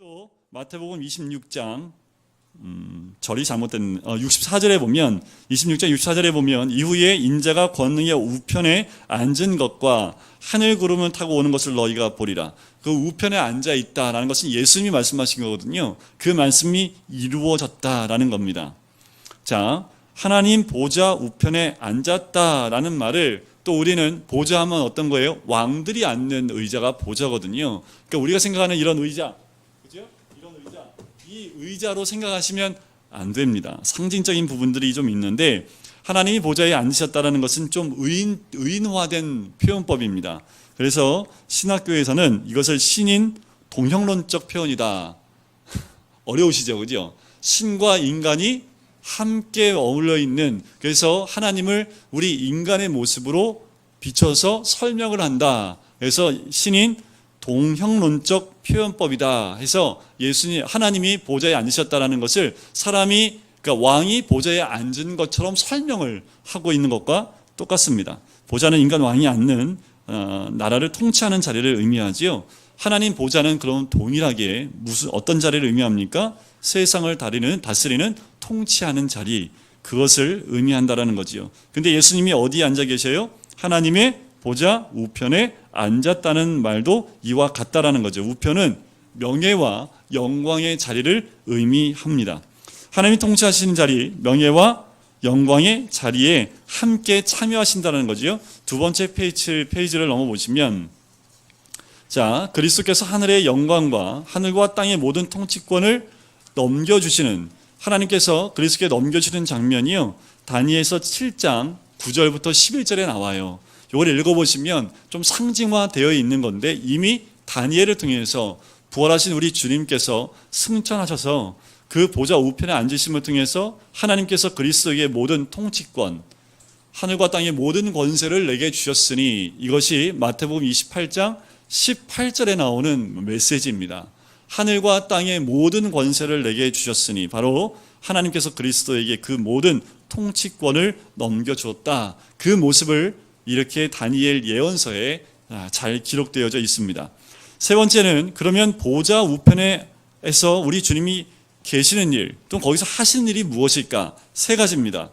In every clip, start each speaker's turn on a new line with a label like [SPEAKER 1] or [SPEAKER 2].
[SPEAKER 1] 또 마태복음 26장 절이 잘못된 64절에 보면 26장 64절에 보면 이후에 인자가 권능의 우편에 앉은 것과 하늘 구름을 타고 오는 것을 너희가 보리라. 그 우편에 앉아 있다라는 것은 예수님이 말씀하신 거거든요. 그 말씀이 이루어졌다라는 겁니다. 자, 하나님 보좌 우편에 앉았다라는 말을 또 우리는 보좌 하면 어떤 거예요? 왕들이 앉는 의자가 보좌거든요. 그러니까 우리가 생각하는 이런 의자, 그죠? 이런 의자, 이 의자로 생각하시면 안 됩니다. 상징적인 부분들이 좀 있는데 하나님이 보좌에 앉으셨다는 것은 좀 의인화된 표현법입니다. 그래서 신학교에서는 이것을 신인 동형론적 표현이다. 어려우시죠, 그죠? 신과 인간이 함께 어울려 있는, 그래서 하나님을 우리 인간의 모습으로 비춰서 설명을 한다. 그래서 신인 동형론적 표현법이다 해서 예수님, 하나님이 보좌에 앉으셨다는 것을 사람이, 그러니까 왕이 보좌에 앉은 것처럼 설명을 하고 있는 것과 똑같습니다. 보좌는 인간 왕이 앉는 나라를 통치하는 자리를 의미하지요. 하나님 보좌는 그럼 동일하게 어떤 자리를 의미합니까? 세상을 다스리는 통치하는 자리, 그것을 의미한다라는 거지요. 근데 예수님이 어디에 앉아 계셔요? 하나님의 보좌 우편에 앉았다는 말도 이와 같다라는 거죠. 우편은 명예와 영광의 자리를 의미합니다. 하나님이 통치하시는 자리, 명예와 영광의 자리에 함께 참여하신다는 거죠. 두 번째 페이지를 넘어보시면, 자, 그리스도께서 하늘의 영광과 하늘과 땅의 모든 통치권을 넘겨주시는, 하나님께서 그리스도께 넘겨주시는 장면이요, 다니엘서 7장 9절부터 11절에 나와요. 이걸 읽어보시면 좀 상징화되어 있는 건데, 이미 다니엘을 통해서 부활하신 우리 주님께서 승천하셔서 그 보좌 우편에 앉으심을 통해서 하나님께서 그리스도의 모든 통치권, 하늘과 땅의 모든 권세를 내게 주셨으니, 이것이 마태복음 28장 18절에 나오는 메시지입니다. 하늘과 땅의 모든 권세를 내게 주셨으니, 바로 하나님께서 그리스도에게 그 모든 통치권을 넘겨주었다. 그 모습을 이렇게 다니엘 예언서에 잘 기록되어져 있습니다. 세 번째는, 그러면 보좌 우편에서 우리 주님이 계시는 일, 또 거기서 하시는 일이 무엇일까? 세 가지입니다.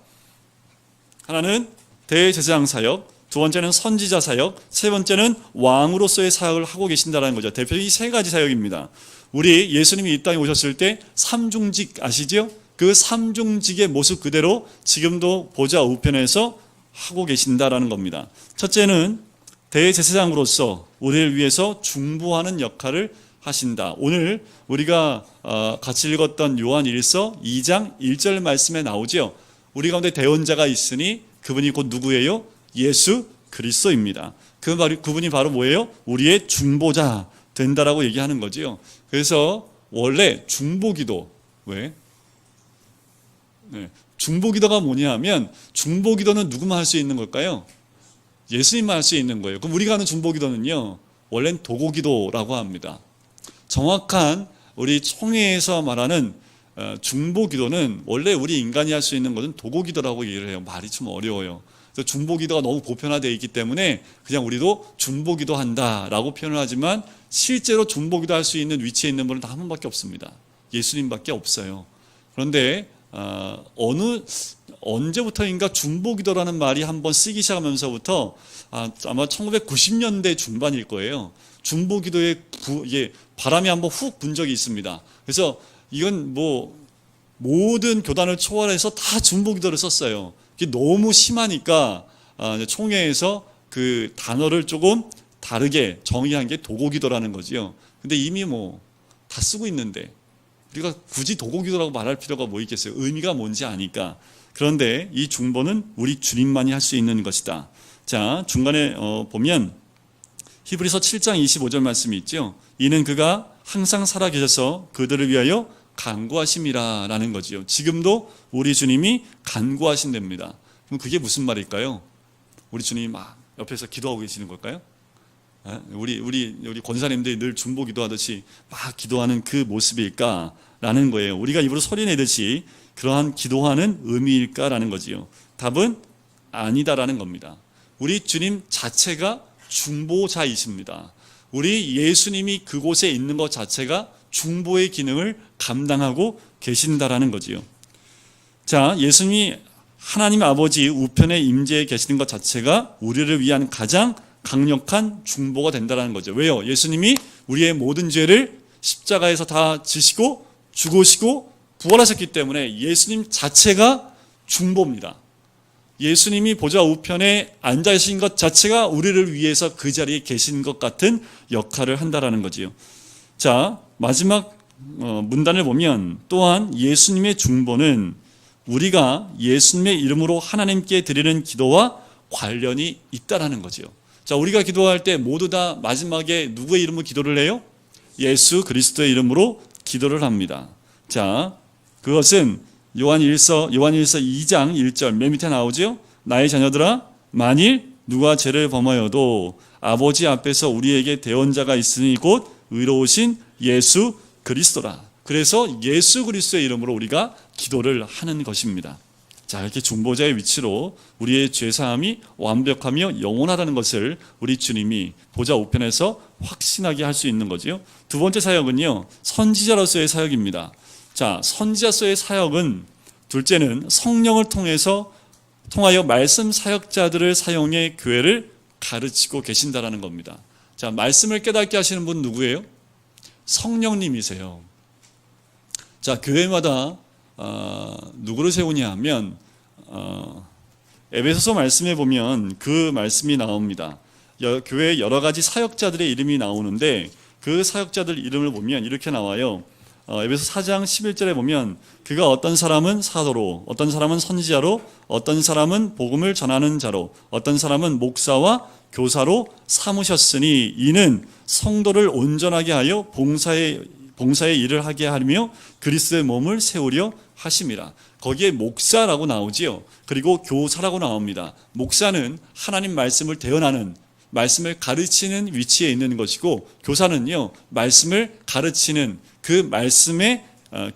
[SPEAKER 1] 하나는 대제사장 사역, 두 번째는 선지자 사역, 세 번째는 왕으로서의 사역을 하고 계신다는 거죠. 대표적인 이 세 가지 사역입니다. 우리 예수님이 이 땅에 오셨을 때 삼중직 아시죠? 그 삼중직의 모습 그대로 지금도 보좌 우편에서 하고 계신다라는 겁니다. 첫째는 대제사장으로서 우리를 위해서 중보하는 역할을 하신다. 오늘 우리가 같이 읽었던 요한 1서 2장 1절 말씀에 나오죠. 우리 가운데 대언자가 있으니 그분이 곧 누구예요? 예수 그리스도입니다. 그분이 바로 뭐예요? 우리의 중보자 된다라고 얘기하는 거지요. 그래서 원래 중보기도, 왜? 중보기도가 뭐냐 하면, 중보기도는 누구만 할 수 있는 걸까요? 예수님만 할 수 있는 거예요. 그럼 우리가 하는 중보기도는요, 원래는 도고기도라고 합니다. 정확한 우리 총회에서 말하는 중보기도는 원래 우리 인간이 할 수 있는 것은 도고기도라고 얘기를 해요. 말이 좀 어려워요. 그래서 중보기도가 너무 보편화되어 있기 때문에 그냥 우리도 중보기도 한다라고 표현을 하지만, 실제로 중보기도 할 수 있는 위치에 있는 분은 다 한 분밖에 없습니다. 예수님밖에 없어요. 그런데 언제부터인가 중보기도라는 말이 한번 쓰기 시작하면서부터 아마 1990년대 중반일 거예요. 중보기도에 바람이 한번 훅 분 적이 있습니다. 그래서 이건 모든 교단을 초월해서 다 중보기도를 썼어요. 이게 너무 심하니까 총회에서 그 단어를 조금 다르게 정의한 게 도고기도라는 거지요. 근데 이미 다 쓰고 있는데 우리가 굳이 도고기도라고 말할 필요가 뭐 있겠어요? 의미가 뭔지 아니까. 그런데 이 중보는 우리 주님만이 할 수 있는 것이다. 자, 중간에 보면 히브리서 7장 25절 말씀이 있죠. 이는 그가 항상 살아계셔서 그들을 위하여 간구하심이라 라는 거지요. 지금도 우리 주님이 간구하신답니다. 그럼 그게 무슨 말일까요? 우리 주님이 막 옆에서 기도하고 계시는 걸까요? 우리 권사님들이 늘 중보 기도하듯이 막 기도하는 그 모습일까라는 거예요. 우리가 입으로 소리내듯이 그러한 기도하는 의미일까라는 거지요. 답은 아니다라는 겁니다. 우리 주님 자체가 중보자이십니다. 우리 예수님이 그곳에 있는 것 자체가 중보의 기능을 감당하고 계신다라는 거지요. 자, 예수님이 하나님 아버지 우편에 임재해 계시는 것 자체가 우리를 위한 가장 강력한 중보가 된다는 거죠. 왜요? 예수님이 우리의 모든 죄를 십자가에서 다 지시고 죽으시고 부활하셨기 때문에 예수님 자체가 중보입니다. 예수님이 보좌 우편에 앉아 계신 것 자체가 우리를 위해서 그 자리에 계신 것 같은 역할을 한다라는 거지요. 자, 마지막 문단을 보면 또한 예수님의 중보는 우리가 예수님의 이름으로 하나님께 드리는 기도와 관련이 있다라는 거지요. 자, 우리가 기도할 때 모두 다 마지막에 누구의 이름으로 기도를 해요? 예수 그리스도의 이름으로 기도를 합니다. 자, 그것은 요한일서 2장 1절 맨 밑에 나오죠. 나의 자녀들아, 만일 누가 죄를 범하여도 아버지 앞에서 우리에게 대언자가 있으니 곧 의로우신 예수 그리스도라. 그래서 예수 그리스도의 이름으로 우리가 기도를 하는 것입니다. 자, 이렇게 중보자의 위치로 우리의 죄사함이 완벽하며 영원하다는 것을 우리 주님이 보좌 우편에서 확신하게 할 수 있는 거지요. 두 번째 사역은요, 선지자로서의 사역입니다. 자, 선지자로서의 사역은 둘째는 성령을 통하여 말씀 사역자들을 사용해 교회를 가르치고 계신다라는 겁니다. 자, 말씀을 깨닫게 하시는 분 누구예요? 성령님이세요. 자, 교회마다 누구를 세우냐 하면 에베소서 말씀에 보면 그 말씀이 나옵니다. 교회에 여러 가지 사역자들의 이름이 나오는데 그 사역자들 이름을 보면 이렇게 나와요. 에베소 4장 11절에 보면 그가 어떤 사람은 사도로, 어떤 사람은 선지자로, 어떤 사람은 복음을 전하는 자로, 어떤 사람은 목사와 교사로 삼으셨으니 이는 성도를 온전하게 하여 봉사의 일을 하게 하며 그리스도의 몸을 세우려 하심이라. 거기에 목사라고 나오지요. 그리고 교사라고 나옵니다. 목사는 하나님 말씀을 대언하는, 말씀을 가르치는 위치에 있는 것이고, 교사는요, 말씀을 가르치는 그 말씀의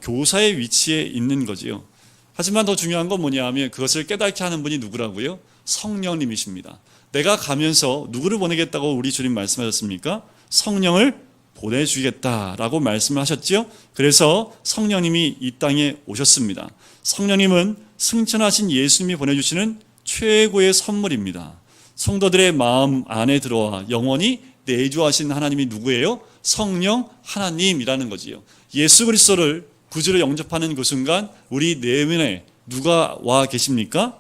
[SPEAKER 1] 교사의 위치에 있는 거지요. 하지만 더 중요한 건 뭐냐 하면 그것을 깨닫게 하는 분이 누구라고요? 성령님이십니다. 내가 가면서 누구를 보내겠다고 우리 주님 말씀하셨습니까? 성령을 보내주겠다라고 말씀을 하셨지요. 그래서 성령님이 이 땅에 오셨습니다. 성령님은 승천하신 예수님이 보내주시는 최고의 선물입니다. 성도들의 마음 안에 들어와 영원히 내주하신 하나님이 누구예요? 성령 하나님이라는 거지요. 예수 그리스도를 구주로 영접하는 그 순간 우리 내면에 누가 와 계십니까?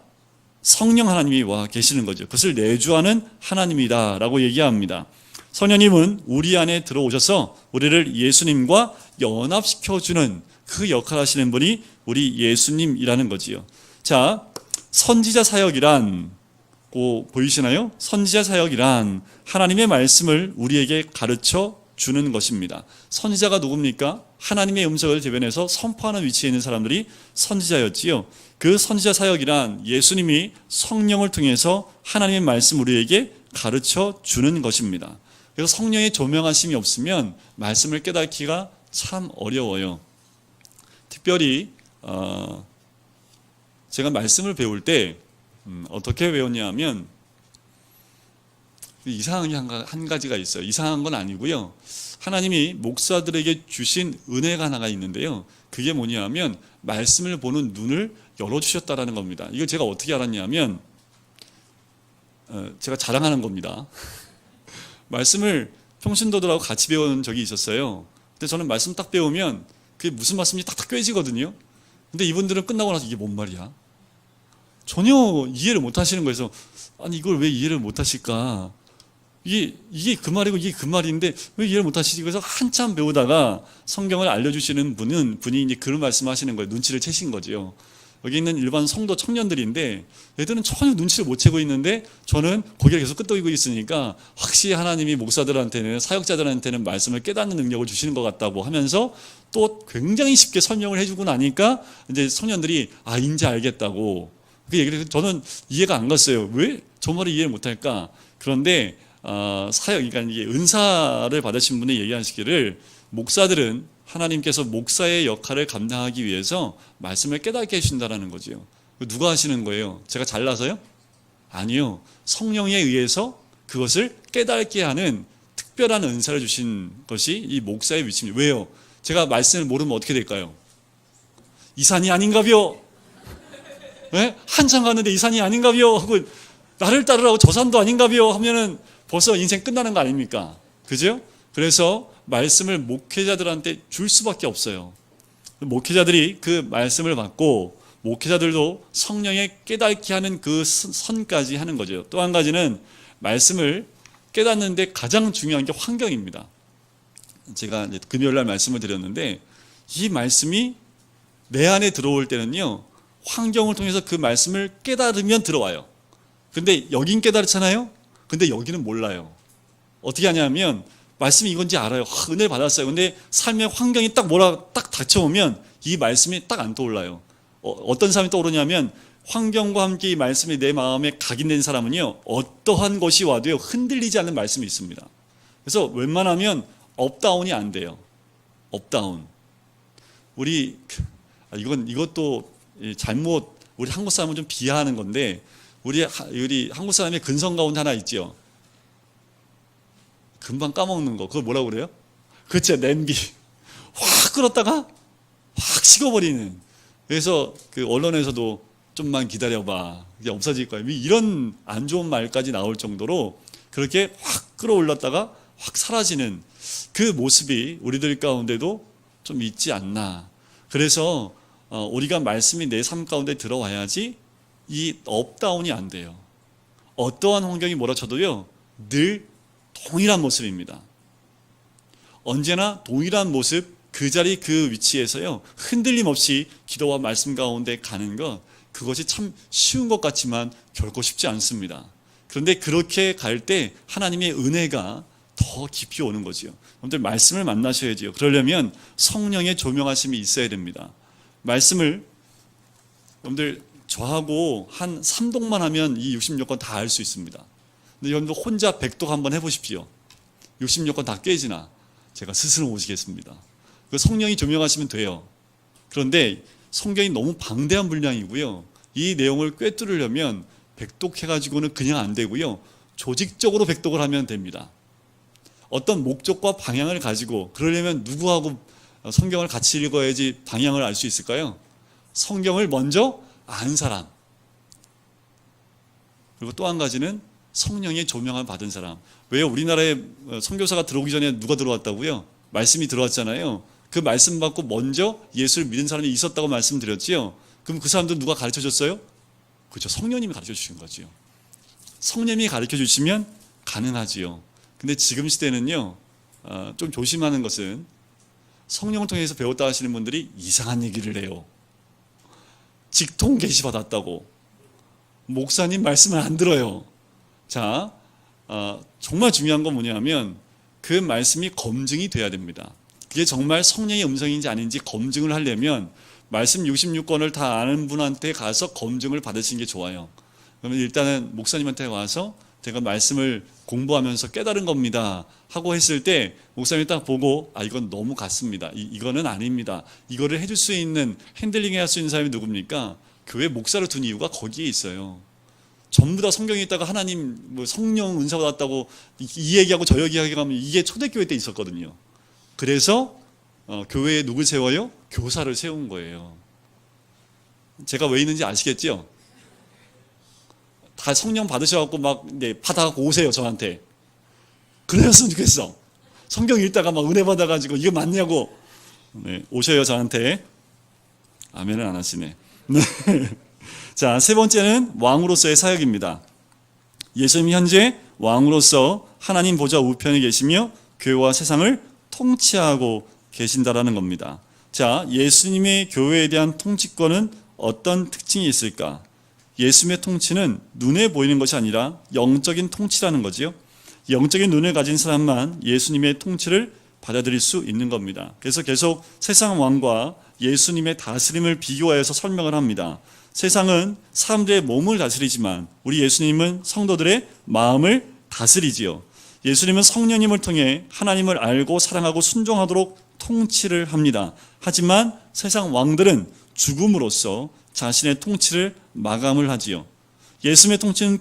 [SPEAKER 1] 성령 하나님이 와 계시는 거죠. 그것을 내주하는 하나님이다라고 얘기합니다. 성령님은 우리 안에 들어오셔서 우리를 예수님과 연합시켜주는 그 역할을 하시는 분이 우리 예수님이라는 거지요. 자, 선지자 사역이란 보이시나요? 선지자 사역이란 하나님의 말씀을 우리에게 가르쳐 주는 것입니다. 선지자가 누굽니까? 하나님의 음성을 대변해서 선포하는 위치에 있는 사람들이 선지자였지요. 그 선지자 사역이란 예수님이 성령을 통해서 하나님의 말씀 우리에게 가르쳐 주는 것입니다. 그래서 성령의 조명하심이 없으면 말씀을 깨닫기가 참 어려워요. 특별히 제가 말씀을 배울 때 어떻게 배웠냐 하면 이상한 게 한 가지가 있어요. 이상한 건 아니고요. 하나님이 목사들에게 주신 은혜가 하나가 있는데요. 그게 뭐냐 하면 말씀을 보는 눈을 열어주셨다라는 겁니다. 이걸 제가 어떻게 알았냐면 제가 자랑하는 겁니다. 말씀을 평신도들하고 같이 배운 적이 있었어요. 근데 저는 말씀 딱 배우면 그게 무슨 말씀인지 딱딱 꿰지거든요. 근데 이분들은 끝나고 나서 이게 뭔 말이야? 전혀 이해를 못 하시는 거여서 아니 이걸 왜 이해를 못 하실까? 이게 그 말이고 이게 그 말인데 왜 이해를 못 하시지? 그래서 한참 배우다가 성경을 알려주시는 분이 이제 그런 말씀하시는 거예요. 눈치를 채신 거죠. 여기 있는 일반 성도 청년들인데 애들은 전혀 눈치를 못 채고 있는데 저는 거기를 계속 끄떡이고 있으니까 확실히 하나님이 목사들한테는 사역자들한테는 말씀을 깨닫는 능력을 주시는 것 같다고 하면서 또 굉장히 쉽게 설명을 해주고 나니까 이제 청년들이 이제 알겠다고 그 얘기를 해서 저는 이해가 안 갔어요. 왜 저 말을 이해를 못할까? 그런데 그러니까 이게 은사를 받으신 분이 얘기하시기를 목사들은 하나님께서 목사의 역할을 감당하기 위해서 말씀을 깨닫게 해주신다는 거죠. 누가 하시는 거예요? 제가 잘나서요? 아니요. 성령에 의해서 그것을 깨닫게 하는 특별한 은사를 주신 것이 이 목사의 위치입니다. 왜요? 제가 말씀을 모르면 어떻게 될까요? 이 산이 아닌가벼? 네? 한참 갔는데 이 산이 아닌가벼? 하고 나를 따르라고 저 산도 아닌가벼? 하면은 벌써 인생 끝나는 거 아닙니까? 그죠? 그래서 말씀을 목회자들한테 줄 수밖에 없어요. 목회자들이 그 말씀을 받고 목회자들도 성령에 깨닫게 하는 그 선까지 하는 거죠. 또 한 가지는 말씀을 깨닫는데 가장 중요한 게 환경입니다. 제가 이제 금요일날 말씀을 드렸는데 이 말씀이 내 안에 들어올 때는요, 환경을 통해서 그 말씀을 깨달으면 들어와요. 근데 여긴 깨달았잖아요. 근데 여기는 몰라요. 어떻게 하냐면 말씀이 이건지 알아요. 은혜를 받았어요. 근데 삶의 환경이 딱 닥쳐오면 이 말씀이 딱 안 떠올라요. 어떤 사람이 떠오르냐면 환경과 함께 이 말씀이 내 마음에 각인된 사람은요, 어떠한 것이 와도요 흔들리지 않는 말씀이 있습니다. 그래서 웬만하면 업다운이 안 돼요. 업다운. 이것도 잘못, 우리 한국 사람은 좀 비하하는 건데, 우리 한국 사람의 근성 가운데 하나 있죠. 금방 까먹는 거. 그걸 뭐라고 그래요? 그렇죠. 냄비. 확 끓었다가 확 식어버리는. 그래서 그 언론에서도 좀만 기다려봐, 이제 없어질 거야, 이런 안 좋은 말까지 나올 정도로 그렇게 확 끌어올랐다가 확 사라지는 그 모습이 우리들 가운데도 좀 있지 않나. 그래서 우리가 말씀이 내 삶 가운데 들어와야지 이 업다운이 안 돼요. 어떠한 환경이 몰아쳐도요 늘 동일한 모습입니다. 언제나 동일한 모습, 그 자리 그 위치에서요 흔들림 없이 기도와 말씀 가운데 가는 것, 그것이 참 쉬운 것 같지만 결코 쉽지 않습니다. 그런데 그렇게 갈 때 하나님의 은혜가 더 깊이 오는 거지요. 여러분들 말씀을 만나셔야지요. 그러려면 성령의 조명하심이 있어야 됩니다. 말씀을 여러분들 저하고 한 3독만 하면 이 66권 다 알 수 있습니다. 근데 여러분들 혼자 100독 한번 해보십시오. 66권 다 깨지나? 제가 스스로 모시겠습니다. 그 성령이 조명하시면 돼요. 그런데 성경이 너무 방대한 분량이고요. 이 내용을 꿰뚫으려면 100독 해가지고는 그냥 안 되고요. 조직적으로 100독을 하면 됩니다. 어떤 목적과 방향을 가지고, 그러려면 누구하고 성경을 같이 읽어야지 방향을 알 수 있을까요? 성경을 먼저 안 사람. 그리고 또 한 가지는 성령의 조명을 받은 사람. 왜요? 우리나라에 선교사가 들어오기 전에 누가 들어왔다고요? 말씀이 들어왔잖아요. 그 말씀 받고 먼저 예수를 믿은 사람이 있었다고 말씀드렸지요. 그럼 그 사람들 누가 가르쳐 줬어요? 그렇죠. 성령님이 가르쳐 주신 거지요. 성령님이 가르쳐 주시면 가능하지요. 근데 지금 시대는요, 좀 조심하는 것은 성령을 통해서 배웠다 하시는 분들이 이상한 얘기를 해요. 직통 계시 받았다고. 목사님 말씀을 안 들어요. 자, 정말 중요한 건 뭐냐면 그 말씀이 검증이 돼야 됩니다. 그게 정말 성령의 음성인지 아닌지 검증을 하려면 말씀 66권을 다 아는 분한테 가서 검증을 받으시는 게 좋아요. 그러면 일단은 목사님한테 와서 제가 말씀을 공부하면서 깨달은 겁니다 하고 했을 때 목사님이 딱 보고 이건 너무 같습니다. 이거는 아닙니다. 이거를 해줄 수 있는, 핸들링 할 수 있는 사람이 누굽니까? 교회 목사를 둔 이유가 거기에 있어요. 전부 다 성경에 있다가 하나님 성령 은사 받았다고 이 얘기하고 저 얘기하면 이게 초대교회 때 있었거든요. 그래서 교회에 누굴 세워요? 교사를 세운 거예요. 제가 왜 있는지 아시겠죠? 다 성령 받으셔갖고 받아갖고 오세요, 저한테. 그랬으면 좋겠어. 성경 읽다가 은혜 받아가지고 이거 맞냐고. 네, 오셔요, 저한테. 아멘을 안 하시네. 네. 자, 세 번째는 왕으로서의 사역입니다. 예수님이 현재 왕으로서 하나님 보좌 우편에 계시며 교회와 세상을 통치하고 계신다라는 겁니다. 자, 예수님의 교회에 대한 통치권은 어떤 특징이 있을까? 예수님의 통치는 눈에 보이는 것이 아니라 영적인 통치라는 거지요. 영적인 눈을 가진 사람만 예수님의 통치를 받아들일 수 있는 겁니다. 그래서 계속 세상 왕과 예수님의 다스림을 비교하여서 설명을 합니다. 세상은 사람들의 몸을 다스리지만 우리 예수님은 성도들의 마음을 다스리지요. 예수님은 성령님을 통해 하나님을 알고 사랑하고 순종하도록 통치를 합니다. 하지만 세상 왕들은 죽음으로써 자신의 통치를 마감을 하지요. 예수님의 통치는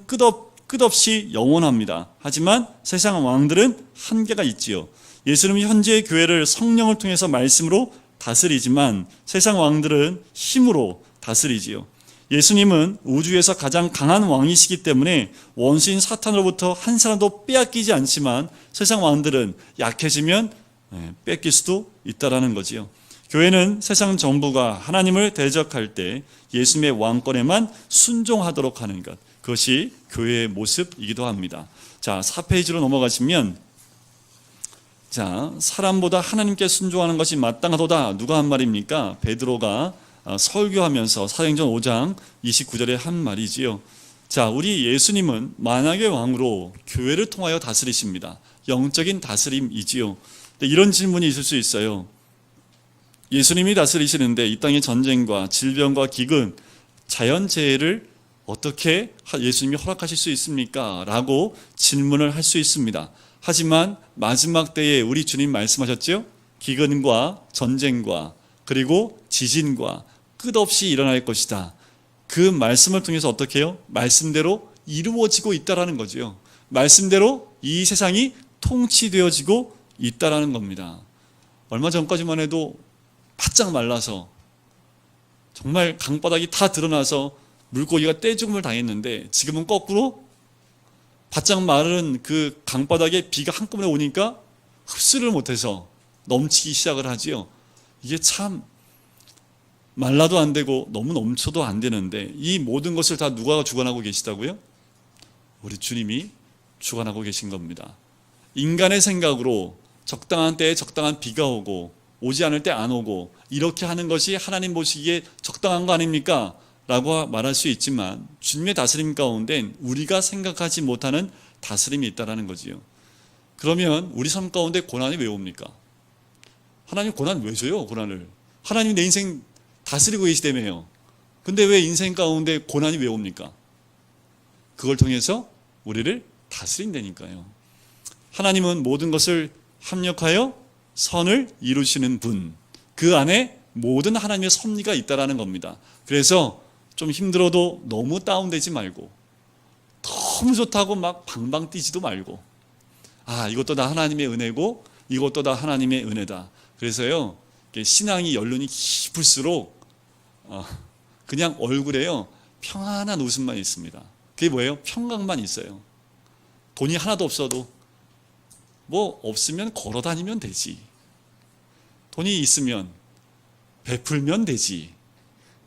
[SPEAKER 1] 끝없이 영원합니다. 하지만 세상 왕들은 한계가 있지요. 예수님은 현재의 교회를 성령을 통해서 말씀으로 다스리지만 세상 왕들은 힘으로 다스리지요. 예수님은 우주에서 가장 강한 왕이시기 때문에 원수인 사탄으로부터 한 사람도 빼앗기지 않지만 세상 왕들은 약해지면 뺏길 수도 있다라는 거지요. 교회는 세상 정부가 하나님을 대적할 때 예수님의 왕권에만 순종하도록 하는 것, 그것이 교회의 모습이기도 합니다. 자, 4페이지로 넘어가시면, 자, 사람보다 하나님께 순종하는 것이 마땅하도다. 누가 한 말입니까? 베드로가 설교하면서 사도행전 5장 29절에 한 말이지요. 자, 우리 예수님은 만왕의 왕으로 교회를 통하여 다스리십니다. 영적인 다스림이지요. 이런 질문이 있을 수 있어요. 예수님이 다스리시는데 이 땅의 전쟁과 질병과 기근, 자연재해를 어떻게 예수님이 허락하실 수 있습니까? 라고 질문을 할 수 있습니다. 하지만 마지막 때에 우리 주님 말씀하셨죠? 기근과 전쟁과 그리고 지진과 끝없이 일어날 것이다. 그 말씀을 통해서 어떻게 해요? 말씀대로 이루어지고 있다라는 거죠. 말씀대로 이 세상이 통치되어지고 있다라는 겁니다. 얼마 전까지만 해도 바짝 말라서 정말 강바닥이 다 드러나서 물고기가 떼죽음을 당했는데 지금은 거꾸로 바짝 마른 그 강바닥에 비가 한꺼번에 오니까 흡수를 못해서 넘치기 시작을 하지요. 이게 참 말라도 안 되고 너무 넘쳐도 안 되는데 이 모든 것을 다 누가 주관하고 계시다고요? 우리 주님이 주관하고 계신 겁니다. 인간의 생각으로 적당한 때에 적당한 비가 오지 않을 때 안 오고 이렇게 하는 것이 하나님 보시기에 적당한 거 아닙니까? 라고 말할 수 있지만 주님의 다스림 가운데 우리가 생각하지 못하는 다스림이 있다는 거지요. 그러면 우리 삶 가운데 고난이 왜 옵니까? 하나님 고난 왜 줘요? 고난을. 하나님 내 인생 다스리고 계시다며요. 근데 왜 인생 가운데 고난이 왜 옵니까? 그걸 통해서 우리를 다스린다니까요. 하나님은 모든 것을 합력하여 선을 이루시는 분, 그 안에 모든 하나님의 섭리가 있다라는 겁니다. 그래서 좀 힘들어도 너무 다운되지 말고 너무 좋다고 막 방방 뛰지도 말고 이것도 다 하나님의 은혜고 이것도 다 하나님의 은혜다. 그래서요 신앙이 연륜이 깊을수록 그냥 얼굴에요 평안한 웃음만 있습니다. 그게 뭐예요? 평강만 있어요. 돈이 하나도 없어도 뭐 없으면 걸어 다니면 되지. 돈이 있으면 베풀면 되지.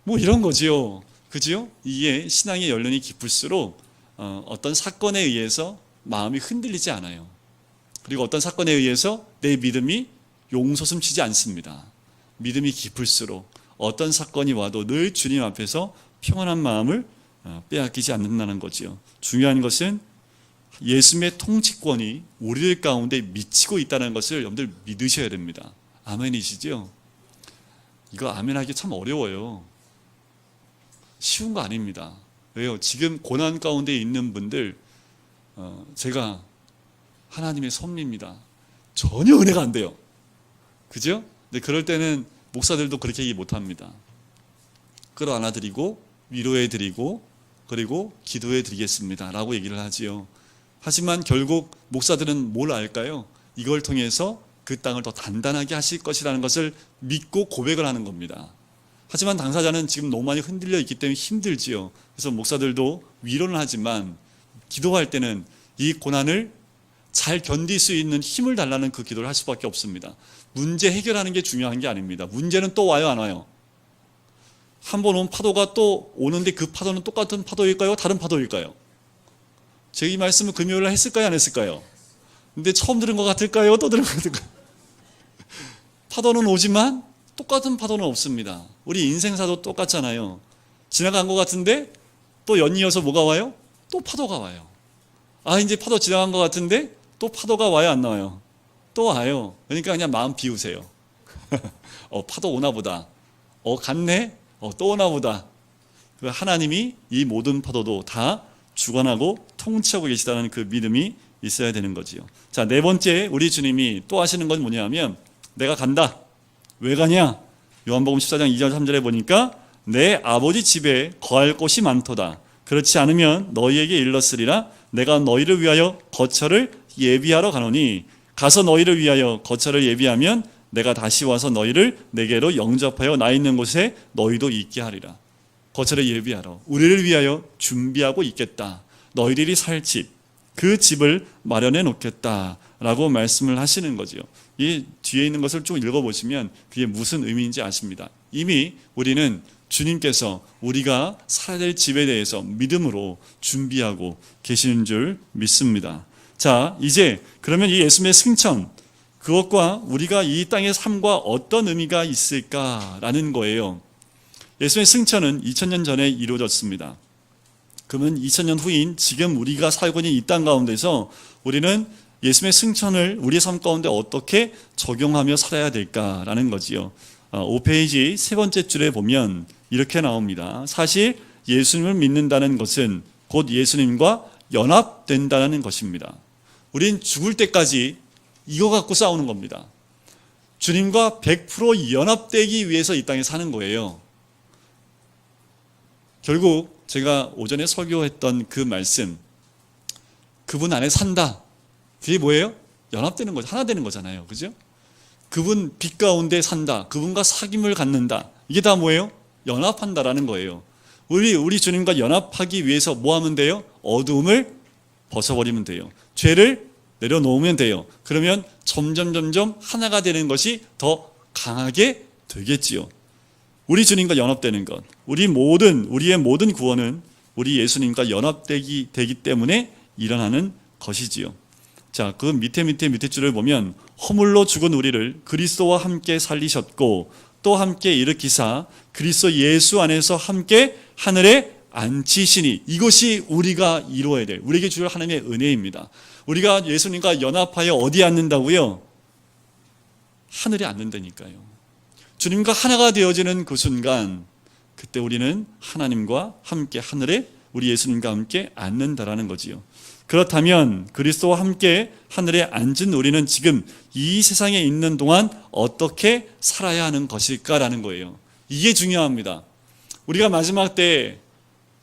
[SPEAKER 1] 뭐 이런 거지요. 그죠? 이게 신앙의 연륜이 깊을수록 어떤 사건에 의해서 마음이 흔들리지 않아요. 그리고 어떤 사건에 의해서 내 믿음이 용솟음치지 않습니다. 믿음이 깊을수록 어떤 사건이 와도 늘 주님 앞에서 평안한 마음을 빼앗기지 않는다는 거지요. 중요한 것은 예수님의 통치권이 우리들 가운데 미치고 있다는 것을 여러분들 믿으셔야 됩니다. 아멘이시죠? 이거 아멘하기 참 어려워요. 쉬운 거 아닙니다. 왜요? 지금 고난 가운데 있는 분들 제가 하나님의 섭리입니다. 전혀 은혜가 안 돼요. 그죠? 근데 그럴 때는 목사들도 그렇게 얘기 못합니다. 끌어안아드리고 위로해드리고 그리고 기도해드리겠습니다 라고 얘기를 하지요. 하지만 결국 목사들은 뭘 알까요? 이걸 통해서 그 땅을 더 단단하게 하실 것이라는 것을 믿고 고백을 하는 겁니다. 하지만 당사자는 지금 너무 많이 흔들려 있기 때문에 힘들지요. 그래서 목사들도 위로는 하지만 기도할 때는 이 고난을 잘 견딜 수 있는 힘을 달라는 그 기도를 할 수밖에 없습니다. 문제 해결하는 게 중요한 게 아닙니다. 문제는 또 와요, 안 와요? 한 번 온 파도가 또 오는데 그 파도는 똑같은 파도일까요? 다른 파도일까요? 제가 이 말씀을 금요일에 했을까요? 안 했을까요? 근데 처음 들은 것 같을까요? 또 들은 것 같을까요? 파도는 오지만 똑같은 파도는 없습니다. 우리 인생사도 똑같잖아요. 지나간 것 같은데 또 연이어서 뭐가 와요? 또 파도가 와요. 이제 파도 지나간 것 같은데 또 파도가 와요, 안 나와요? 또 와요. 그러니까 그냥 마음 비우세요. 파도 오나 보다. 갔네? 또 오나 보다. 하나님이 이 모든 파도도 다 주관하고 통치하고 계시다는 그 믿음이 있어야 되는 거지요. 자, 네 번째 우리 주님이 또 하시는 건 뭐냐면 내가 간다. 왜 가냐? 요한복음 14장 2절 3절에 보니까 내 아버지 집에 거할 곳이 많도다. 그렇지 않으면 너희에게 일렀으리라. 내가 너희를 위하여 거처를 예비하러 가노니 가서 너희를 위하여 거처를 예비하면 내가 다시 와서 너희를 내게로 영접하여 나 있는 곳에 너희도 있게 하리라. 거처를 예비하러 우리를 위하여 준비하고 있겠다. 너희들이 살 집, 그 집을 마련해 놓겠다라고 말씀을 하시는 거지요. 이 뒤에 있는 것을 쭉 읽어보시면 그게 무슨 의미인지 아십니다. 이미 우리는 주님께서 우리가 살아야 될 집에 대해서 믿음으로 준비하고 계시는 줄 믿습니다. 자, 이제 그러면 이 예수님의 승천, 그것과 우리가 이 땅의 삶과 어떤 의미가 있을까라는 거예요. 예수님의 승천은 2000년 전에 이루어졌습니다. 그러면 2000년 후인 지금 우리가 살고 있는 이 땅 가운데서 우리는 예수님의 승천을 우리의 삶 가운데 어떻게 적용하며 살아야 될까라는 거지요. 5페이지 세 번째 줄에 보면 이렇게 나옵니다. 사실 예수님을 믿는다는 것은 곧 예수님과 연합된다는 것입니다. 우린 죽을 때까지 이거 갖고 싸우는 겁니다. 주님과 100% 연합되기 위해서 이 땅에 사는 거예요. 결국 제가 오전에 설교했던 그 말씀, 그분 안에 산다. 그게 뭐예요? 연합되는 거죠. 하나 되는 거잖아요. 그죠? 그분 빛 가운데 산다. 그분과 사귐을 갖는다. 이게 다 뭐예요? 연합한다라는 거예요. 우리 주님과 연합하기 위해서 뭐 하면 돼요? 어두움을 벗어버리면 돼요. 죄를 내려놓으면 돼요. 그러면 점점 하나가 되는 것이 더 강하게 되겠지요. 우리 주님과 연합되는 것, 우리의 모든 구원은 우리 예수님과 연합되기 때문에 일어나는 것이지요. 자, 그 밑에 줄을 보면 허물로 죽은 우리를 그리스도와 함께 살리셨고 또 함께 일으키사 그리스도 예수 안에서 함께 하늘에 앉히시니, 이것이 우리가 이루어야 될, 우리에게 주실 하나님의 은혜입니다. 우리가 예수님과 연합하여 어디에 앉는다고요? 하늘에 앉는다니까요. 주님과 하나가 되어지는 그 순간, 그때 우리는 하나님과 함께 하늘에 우리 예수님과 함께 앉는다라는 거지요. 그렇다면 그리스도와 함께 하늘에 앉은 우리는 지금 이 세상에 있는 동안 어떻게 살아야 하는 것일까라는 거예요. 이게 중요합니다. 우리가 마지막 때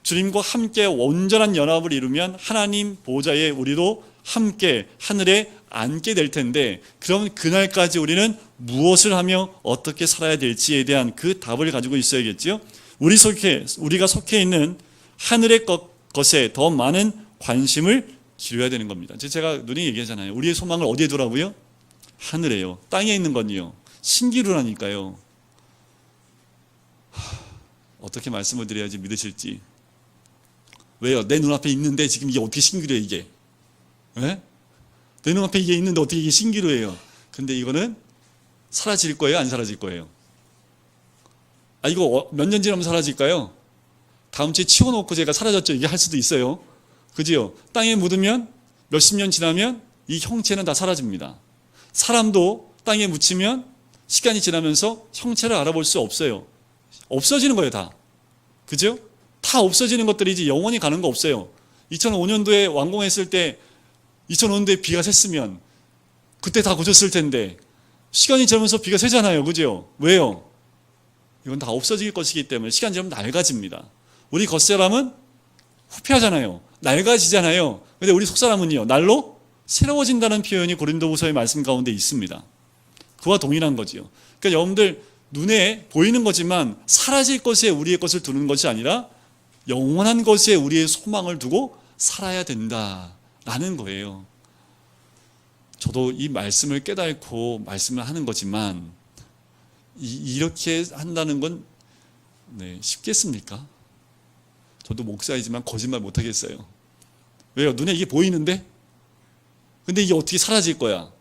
[SPEAKER 1] 주님과 함께 온전한 연합을 이루면 하나님 보좌에 우리도 함께 하늘에 앉게 될 텐데, 그럼 그날까지 우리는 무엇을 하며 어떻게 살아야 될지에 대한 그 답을 가지고 있어야겠죠. 우리가 속해 있는 하늘의 것에 더 많은 관심을 기울여야 되는 겁니다. 제가 눈에 얘기하잖아요. 우리의 소망을 어디에 두라고요? 하늘에요. 땅에 있는 건요, 신기루라니까요. 어떻게 말씀을 드려야지 믿으실지. 왜요? 내 눈앞에 있는데 지금 이게 어떻게 신기루예요, 이게? 네? 내 눈앞에 이게 있는데 어떻게 이게 신기루예요? 근데 이거는 사라질 거예요, 안 사라질 거예요? 이거 몇 년 지나면 사라질까요? 다음 주에 치워놓고 제가 사라졌죠, 이게 할 수도 있어요. 그지요? 땅에 묻으면 몇십 년 지나면 이 형체는 다 사라집니다. 사람도 땅에 묻히면 시간이 지나면서 형체를 알아볼 수 없어요. 없어지는 거예요, 다. 그죠? 다 없어지는 것들이지 영원히 가는 거 없어요. 2005년도에 완공했을 때 2005년도에 비가 샜으면 그때 다 고쳤을 텐데 시간이 지나면서 비가 새잖아요. 그죠? 왜요? 이건 다 없어질 것이기 때문에 시간이 지나면 낡아집니다. 우리 겉사람은 후패하잖아요. 낡아지잖아요. 근데 우리 속사람은요, 날로 새로워진다는 표현이 고린도후서의 말씀 가운데 있습니다. 그와 동일한 거지요. 그러니까 여러분들 눈에 보이는 거지만 사라질 것에 우리의 것을 두는 것이 아니라 영원한 것에 우리의 소망을 두고 살아야 된다라는 거예요. 저도 이 말씀을 깨닫고 말씀을 하는 거지만 이렇게 한다는 건 쉽겠습니까? 저도 목사이지만 거짓말 못 하겠어요. 왜요? 눈에 이게 보이는데? 근데 이게 어떻게 사라질 거야?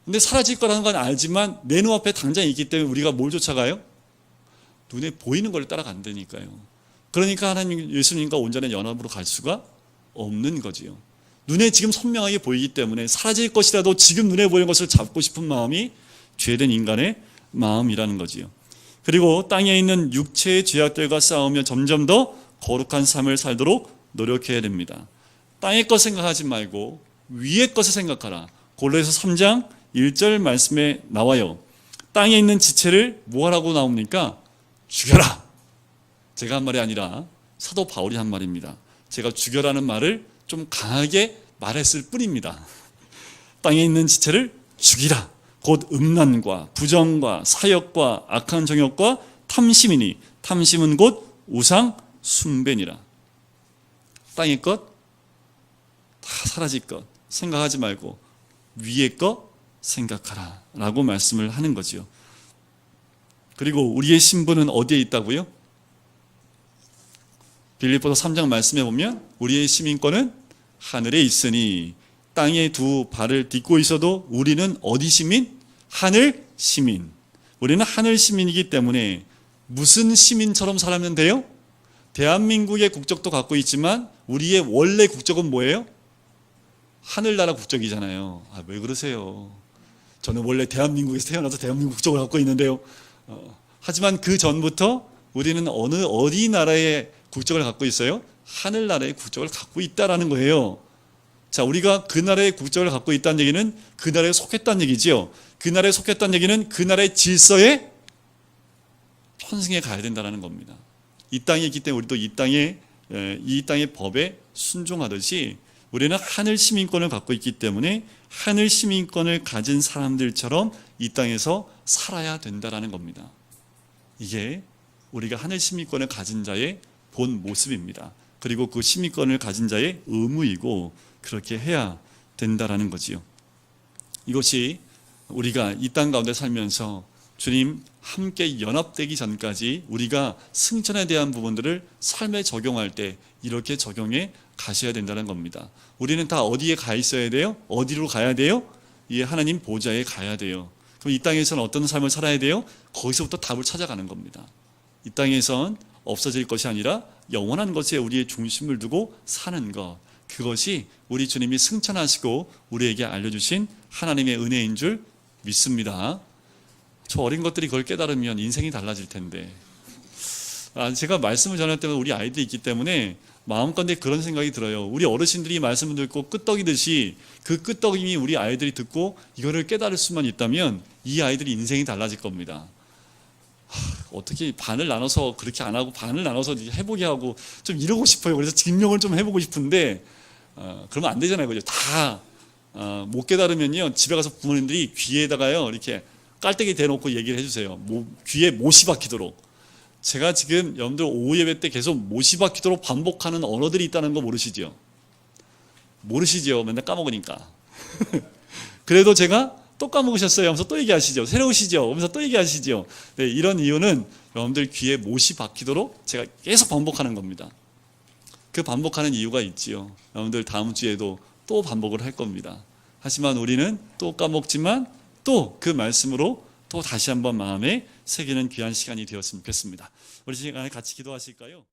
[SPEAKER 1] 근데 사라질 거라는 건 알지만 내 눈앞에 당장 있기 때문에 우리가 뭘 쫓아가요? 눈에 보이는 걸 따라간다니까요. 그러니까 하나님, 예수님과 온전한 연합으로 갈 수가 없는 거지요. 눈에 지금 선명하게 보이기 때문에 사라질 것이라도 지금 눈에 보이는 것을 잡고 싶은 마음이 죄된 인간의 마음이라는 거지요. 그리고 땅에 있는 육체의 죄악들과 싸우며 점점 더 거룩한 삶을 살도록 노력해야 됩니다. 땅의 것 생각하지 말고 위의 것을 생각하라. 골로새서 3장 1절 말씀에 나와요. 땅에 있는 지체를 뭐하라고 나옵니까? 죽여라. 제가 한 말이 아니라 사도 바울이 한 말입니다. 제가 죽여라는 말을 좀 강하게 말했을 뿐입니다. 땅에 있는 지체를 죽이라. 곧 음란과 부정과 사역과 악한 정욕과 탐심이니 탐심은 곧 우상 숭배니라. 땅의 것 다 사라질 것 생각하지 말고 위의 것 생각하라 라고 말씀을 하는 거지요. 그리고 우리의 신분은 어디에 있다고요? 빌립보서 3장 말씀해 보면 우리의 시민권은 하늘에 있으니 땅에 두 발을 딛고 있어도 우리는 어디 시민? 하늘 시민. 우리는 하늘 시민이기 때문에 무슨 시민처럼 살면 돼요? 대한민국의 국적도 갖고 있지만 우리의 원래 국적은 뭐예요? 하늘나라 국적이잖아요. 왜 그러세요? 저는 원래 대한민국에서 태어나서 대한민국 국적을 갖고 있는데요. 하지만 그 전부터 우리는 어디 나라의 국적을 갖고 있어요? 하늘나라의 국적을 갖고 있다라는 거예요. 자, 우리가 그 나라의 국적을 갖고 있다는 얘기는 그 나라에 속했다는 얘기지요. 그 나라에 속했다는 얘기는 그 나라의 질서에 편승해 가야 된다는 겁니다. 이 땅에 있기 때문에 우리도 이 땅의 법에 순종하듯이 우리는 하늘 시민권을 갖고 있기 때문에 하늘 시민권을 가진 사람들처럼 이 땅에서 살아야 된다는 겁니다. 이게 우리가 하늘 시민권을 가진 자의 본 모습입니다. 그리고 그 시민권을 가진 자의 의무이고 그렇게 해야 된다는 거지요. 이것이 우리가 이 땅 가운데 살면서 주님 함께 연합되기 전까지 우리가 승천에 대한 부분들을 삶에 적용할 때 이렇게 적용해 가셔야 된다는 겁니다. 우리는 다 어디에 가 있어야 돼요? 어디로 가야 돼요? 이 하나님 보좌에 가야 돼요. 그럼 이 땅에서는 어떤 삶을 살아야 돼요? 거기서부터 답을 찾아가는 겁니다. 이 땅에선 없어질 것이 아니라 영원한 것에 우리의 중심을 두고 사는 것, 그것이 우리 주님이 승천하시고 우리에게 알려주신 하나님의 은혜인 줄 믿습니다. 저 어린 것들이 그걸 깨달으면 인생이 달라질 텐데. 제가 말씀을 전할 때마다 우리 아이들이 있기 때문에 마음가운데 그런 생각이 들어요. 우리 어르신들이 말씀을 듣고 끄떡이듯이 그 끄떡임이 우리 아이들이 듣고 이거를 깨달을 수만 있다면 이 아이들이 인생이 달라질 겁니다. 어떻게 반을 나눠서 그렇게 안 하고 반을 나눠서 해보게 하고 좀 이러고 싶어요. 그래서 증명을 좀 해보고 싶은데 그러면 안 되잖아요. 그죠? 다 못 깨달으면요, 집에 가서 부모님들이 귀에다가요 이렇게 깔때기 대놓고 얘기를 해주세요. 귀에 못이 박히도록. 제가 지금 여러분들 오후 예배 때 계속 못이 박히도록 반복하는 언어들이 있다는 거 모르시죠? 모르시죠? 맨날 까먹으니까. 그래도 제가 또 까먹으셨어요 하면서 또 얘기하시죠. 새로우시죠? 하면서 또 얘기하시죠. 네, 이런 이유는 여러분들 귀에 못이 박히도록 제가 계속 반복하는 겁니다. 그 반복하는 이유가 있지요. 여러분들 다음 주에도 또 반복을 할 겁니다. 하지만 우리는 또 까먹지만 또 그 말씀으로 또 다시 한번 마음에 새기는 귀한 시간이 되었으면 좋겠습니다. 우리 시간에 같이 기도하실까요?